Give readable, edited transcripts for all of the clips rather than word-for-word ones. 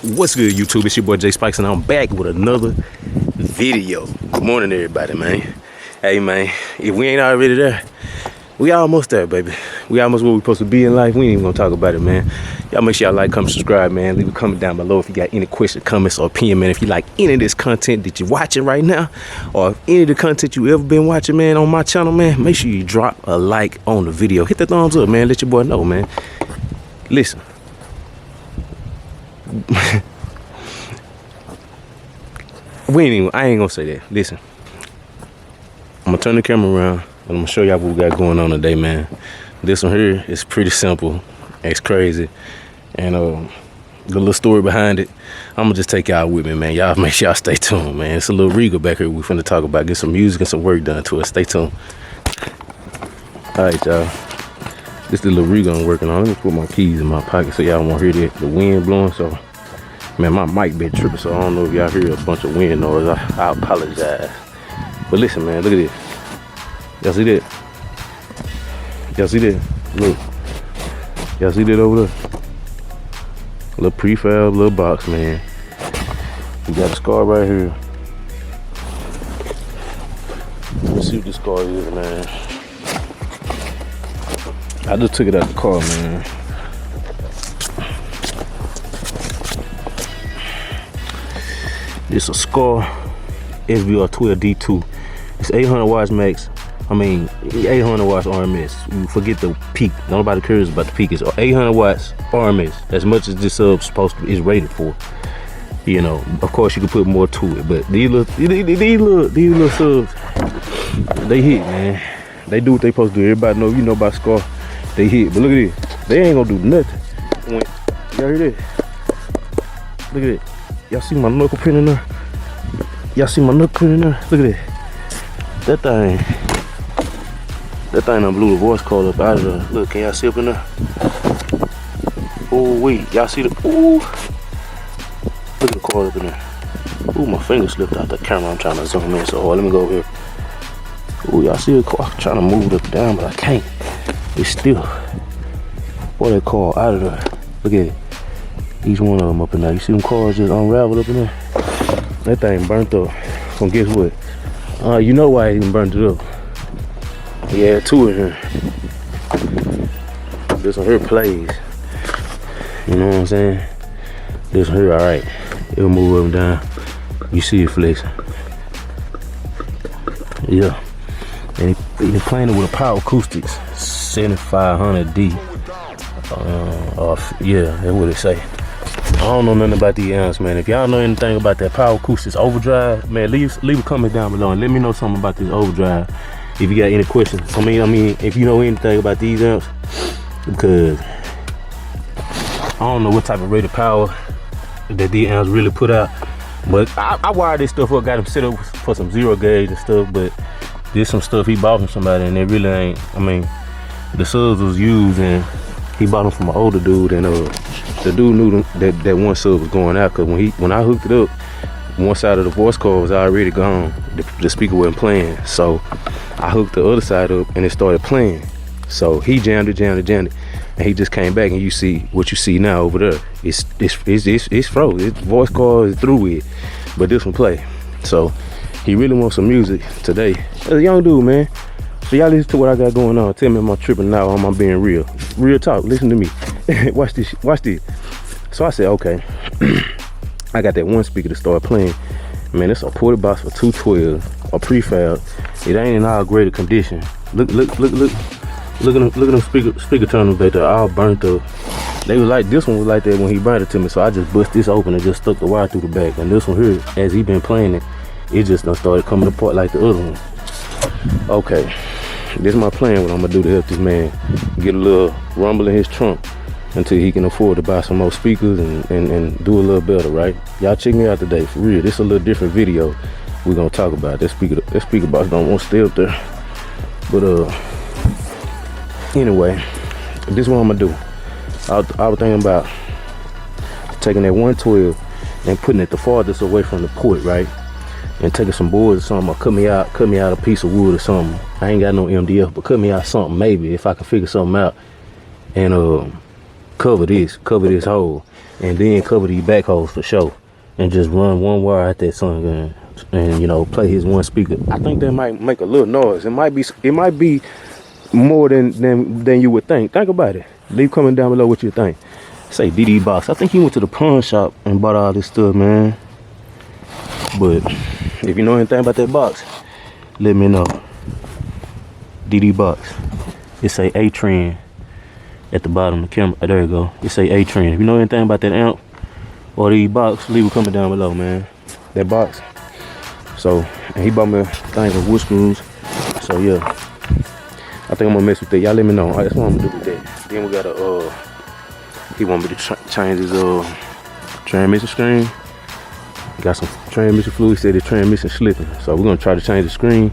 What's good, YouTube? It's your boy Jay Spikes, and I'm back with another video. Good morning, everybody, man. Hey, man, if we ain't already there, we almost there, baby. We almost where we supposed to be in life. We ain't even gonna talk about it, man. Y'all make sure y'all like, comment, subscribe, man. Leave a comment down below if you got any questions, comments, or opinion, man. If you like any of this content that you're watching right now, or any of the content you ever been watching, man, on my channel, man, make sure you drop a like on the video. Hit the thumbs up, man. Let your boy know, man. Listen. I ain't gonna say that. Listen, I'm gonna turn the camera around and I'm gonna show y'all what we got going on today, man. This one here is pretty simple. It's crazy, and the little story behind it, I'm gonna just take y'all with me, man. Y'all make sure y'all stay tuned, man. It's a little Regal back here we finna talk about. Get some music and some work done to it. Stay tuned. All right, y'all. This the little Regal I'm working on. Let me put my keys in my pocket so y'all won't hear the wind blowing. So, man, my mic been tripping, so I don't know if y'all hear a bunch of wind noise. I apologize. But listen, man, look at this. Y'all see that? Y'all see that? Look. Y'all see that over there? A little prefab, little box, man. We got a Skar right here. Let's see what this Skar is, man. I just took it out the car, man. This a Skar SBR 12D2. It's 800 watts max. I mean, 800 watts RMS. Forget the peak. Nobody cares about the peak. It's 800 watts RMS. As much as this sub is rated for. You know, of course you can put more to it, but these little subs, they hit, man. They do what they supposed to do. Everybody know, you know about Skar. They hit, but look at this. They ain't gonna do nothing. Y'all hear that? Look at it. Y'all see my knuckle print in there? Y'all see my knuckle print in there? Look at that. That thing done blew the voice cord up out of there. Look, can y'all see up in there? Oh wait, y'all see the, ooh. Look at the cord up in there. Ooh, my finger slipped out the camera. I'm trying to zoom in so hard. Let me go over here. Ooh, y'all see the cord? I'm trying to move it up down, but I can't. It's still. Boy, that cord out of there. Look at it. Each one of them up in there. You see them cars just unraveled up in there? That thing burnt up. So guess what? You know why I even burnt it up. He had two in here. This one here plays. You know what I'm saying? This one here, alright. It'll move up and down. You see it flexing. Yeah. And he playing it with a Power Acoustics 7500D. Yeah, that's what it say. I don't know nothing about these amps, man. If y'all know anything about that Power Acoustics overdrive, man, leave a comment down below and let me know something about this overdrive. If you got any questions, I mean, if you know anything about these amps, because I don't know what type of rated power that these amps really put out. But I wired this stuff up, got them set up for some zero gauge and stuff, but there's some stuff he bought from somebody and it really ain't, I mean, the subs was used and he bought them from an older dude, and the dude knew that one sub was going out, because when I hooked it up, one side of the voice cord was already gone. The speaker wasn't playing, so I hooked the other side up and it started playing. So he jammed it, and he just came back, and you see what you see now over there. It's froze. His voice cord is through it, but this one play. So he really wants some music today. As a young dude, man. So y'all listen to what I got going on. Tell me am I tripping now or am I being real? Real talk, listen to me. Watch this. So I said, okay. I got that one speaker to start playing. Man, it's a ported box for 212, a prefab. It ain't in all great condition. Look at them speaker terminals back there, all burnt up. They was like, this one was like that when he brought it to me, so I just bust this open and just stuck the wire through the back. And this one here, as he been playing it, it just done started coming apart like the other one. Okay, this is my plan, what I'm gonna do to help this man get a little rumble in his trunk until he can afford to buy some more speakers and do a little better, right? Y'all check me out today, for real. This is a little different video we're gonna talk about. That speaker box don't want to stay up there. But anyway, this is what I'm gonna do. I was thinking about taking that 112 and putting it the farthest away from the port, right? And taking some boards or something, or cut me out a piece of wood or something. I ain't got no MDF, but cut me out something maybe if I can figure something out, and cover this hole. and then cover these back holes for sure, and just run one wire at that sun gun, and you know, play his one speaker. I think that might make a little noise. It might be more than you would think. Think about it. Leave comment down below what you think. Say DD Box. I think he went to the pawn shop and bought all this stuff, man. But if you know anything about that box, let me know. DD Box. It say A-Trend at the bottom of the camera. There you go. It say A-Trend. If you know anything about that amp or the box, leave a comment down below, man. That box. So, and he bought me a thing of wood screws. So yeah, I think I'm gonna mess with that. Y'all let me know. That's what I'm gonna do with that. Then we gotta he want me to change his transmission screen. Got some transmission fluid. He said the transmission slipping, so we're gonna try to change the screen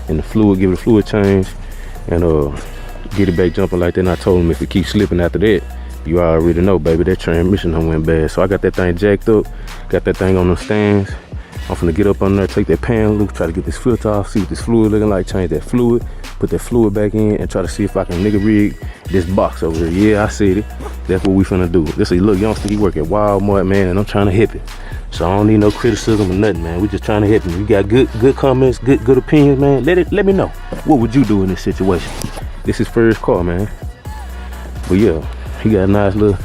and the fluid, give it a fluid change, and get it back jumping like that. And I told him if it keeps slipping after that, you already know, baby, that transmission done went bad. So I got that thing jacked up, got that thing on the stands. I'm finna get up on there, take that pan loose, try to get this filter off, see what this fluid looking like, change that fluid, put that fluid back in, and try to see if I can nigga rig this box over here. Yeah, I said it. That's what we finna do. This is a little youngster, he work at Walmart, man, and I'm trying to hip it. So I don't need no criticism or nothing, man. We just trying to hip him. You got good comments, good opinions, man. Let me know. What would you do in this situation? This is first car, man. But yeah, he got a nice little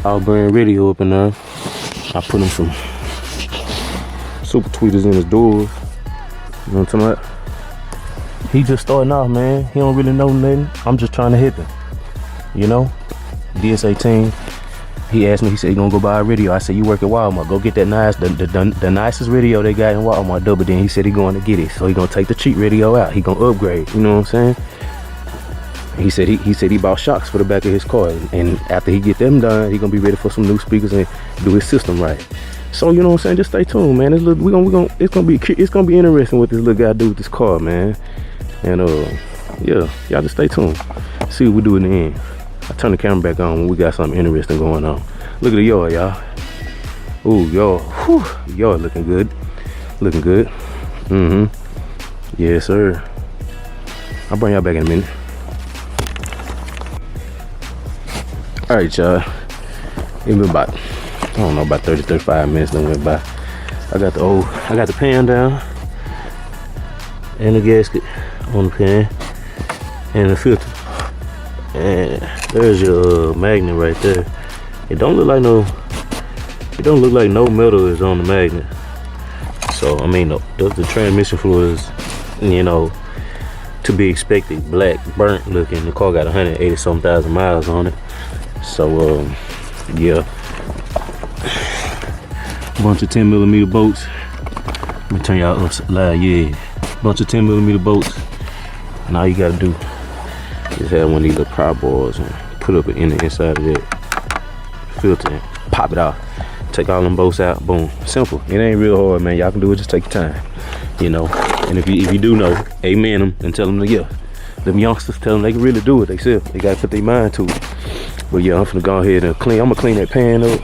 all-brand radio up in there. I put him some super tweeters in his doors. You know what I'm talking about? He just starting off, man. He don't really know nothing. I'm just trying to hit him. You know? DS18. He asked me, he said he gonna go buy a radio. I said, you work at Walmart. Go get that nice, the nicest radio they got in Walmart. Double. Then he said he going to get it. So he gonna take the cheap radio out. He gonna upgrade. You know what I'm saying? He said he bought shocks for the back of his car, and after he get them done, he gonna be ready for some new speakers and do his system right. So you know what I'm saying? Just stay tuned, man. It's gonna be interesting what this little guy do with this car, man. And yeah, y'all just stay tuned. See what we do in the end. I turn the camera back on when we got something interesting going on. Look at the yard, y'all. Ooh, y'all, yard looking good, looking good. Yes, sir. I'll bring y'all back in a minute. All right, y'all. It's been about, I don't know, about 30-35 minutes that went by. I got the pan down and the gasket on the pan and the filter. And there's your magnet right there. It don't look like no metal is on the magnet. So I mean, the transmission fluid is, you know, to be expected, black, burnt looking. The car got 180-some thousand miles on it. So yeah, bunch of 10mm bolts. Let me turn y'all up live. Yeah, bunch of 10mm bolts. And all you gotta do is have one of these little pry bars and put up in the inside of that filter and pop it off. Take all them bolts out. Boom. Simple. It ain't real hard, man. Y'all can do it. Just take your time. You know. And if you do know, amen them and tell them yeah. Them youngsters, tell them they can really do it themselves. They gotta put their mind to it. But yeah, I'm finna go ahead and clean. I'm gonna clean that pan up,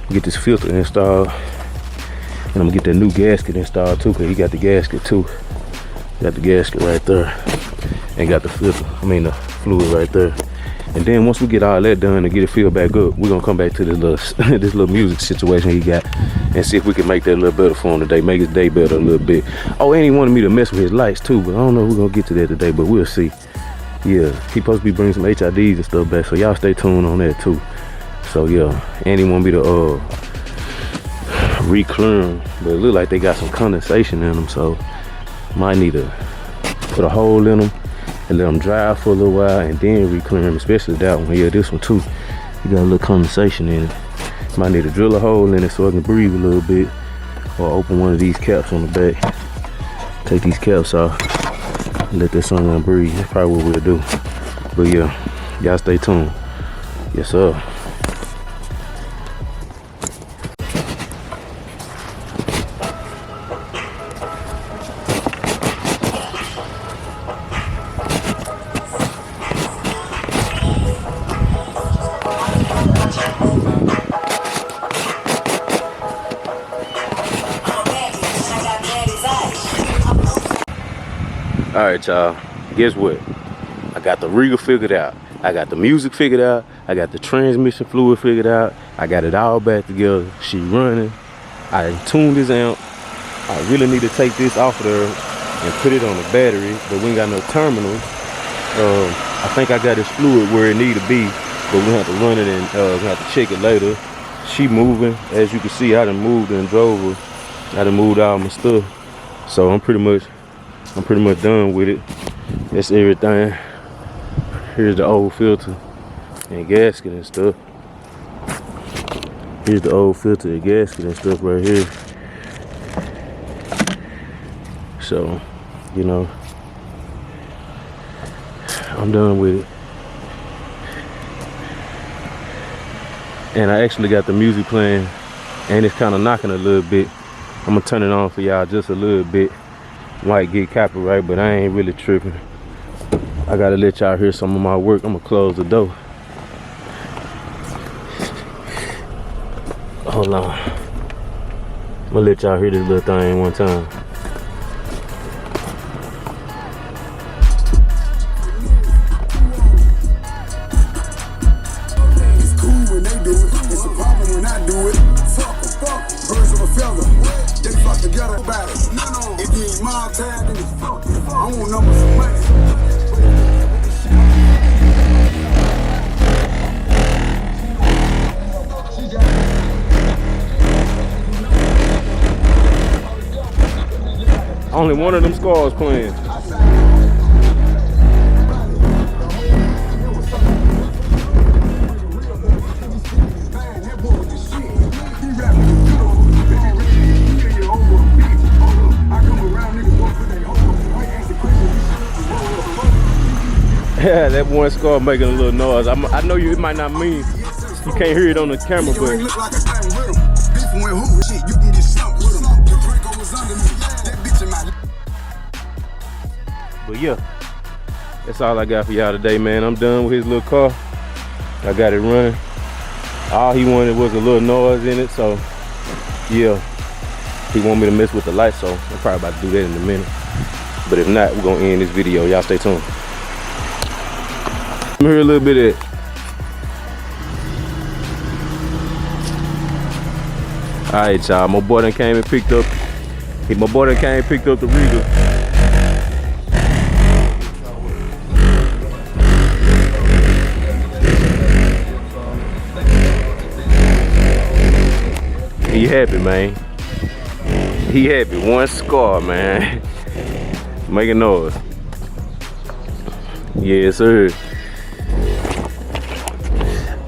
get this filter installed, and I'm gonna get that new gasket installed too, cause he got the gasket too. Got the gasket right there, and got the filter. I mean the fluid right there. And then once we get all that done and get it filled back up, we're gonna come back to this little this little music situation he got, and see if we can make that a little better for him today, make his day better a little bit. Oh, and he wanted me to mess with his lights too, but I don't know if we're gonna get to that today, but we'll see. Yeah, he supposed to be bringing some HIDs and stuff back, so y'all stay tuned on that too. So yeah, and he want me to re-clear them, but it look like they got some condensation in them, so might need to put a hole in them and let them dry for a little while and then re-clear them, especially that one. Yeah, this one too, you got a little condensation in it. Might need to drill a hole in it so I can breathe a little bit, or open one of these caps on the back, take these caps off, let that sun breathe. That's probably what we'll do. But yeah, y'all stay tuned. Yes sir. All right, y'all, guess what? I got the Regal figured out. I got the music figured out. I got the transmission fluid figured out. I got it all back together. She running. I tuned this amp. I really need to take this off of there and put it on the battery, but we ain't got no terminals. I think I got this fluid where it need to be, but we have to run it and we have to check it later. She moving, as you can see. I done moved and drove her. I done moved all my stuff, so I'm pretty much done with it. That's everything. Here's the old filter and gasket and stuff. Here's the old filter and gasket and stuff right here. So, you know, I'm done with it. And I actually got the music playing, and it's kind of knocking a little bit. I'm gonna turn it on for y'all just a little bit. Might get copyright, but I ain't really tripping. I gotta let y'all hear some of my work. I'm gonna close the door. Hold on. I'm gonna let y'all hear this little thing one time. It's cool when they do it. It's a problem when I do it. Fuck, birds of a feather. They flock together about it. No. If you ain't my tag, then it's fuck. I want numbers of money. Only one of them Skars playing. Yeah, that one Skar making a little noise. I know you. It might not mean you can't hear it on the camera, but. But yeah, that's all I got for y'all today, man. I'm done with his little car. I got it running. All he wanted was a little noise in it, so yeah. He want me to mess with the lights, so I'm probably about to do that in a minute. But if not, we're gonna end this video. Y'all stay tuned. Let me hear a little bit of it. Alright, y'all. My boy done came and picked up. My boy done came and picked up the Regal. He happy, man. He happy. One Skar, man. Making noise. Yes, sir.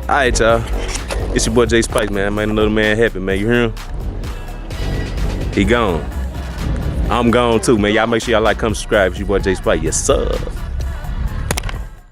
Alright, y'all. It's your boy Jay Spike, man. Made another man happy, man. You hear him? He gone. I'm gone too, man. Y'all make sure y'all like, comment, subscribe. It's your boy Jay Spike. Yes, sir.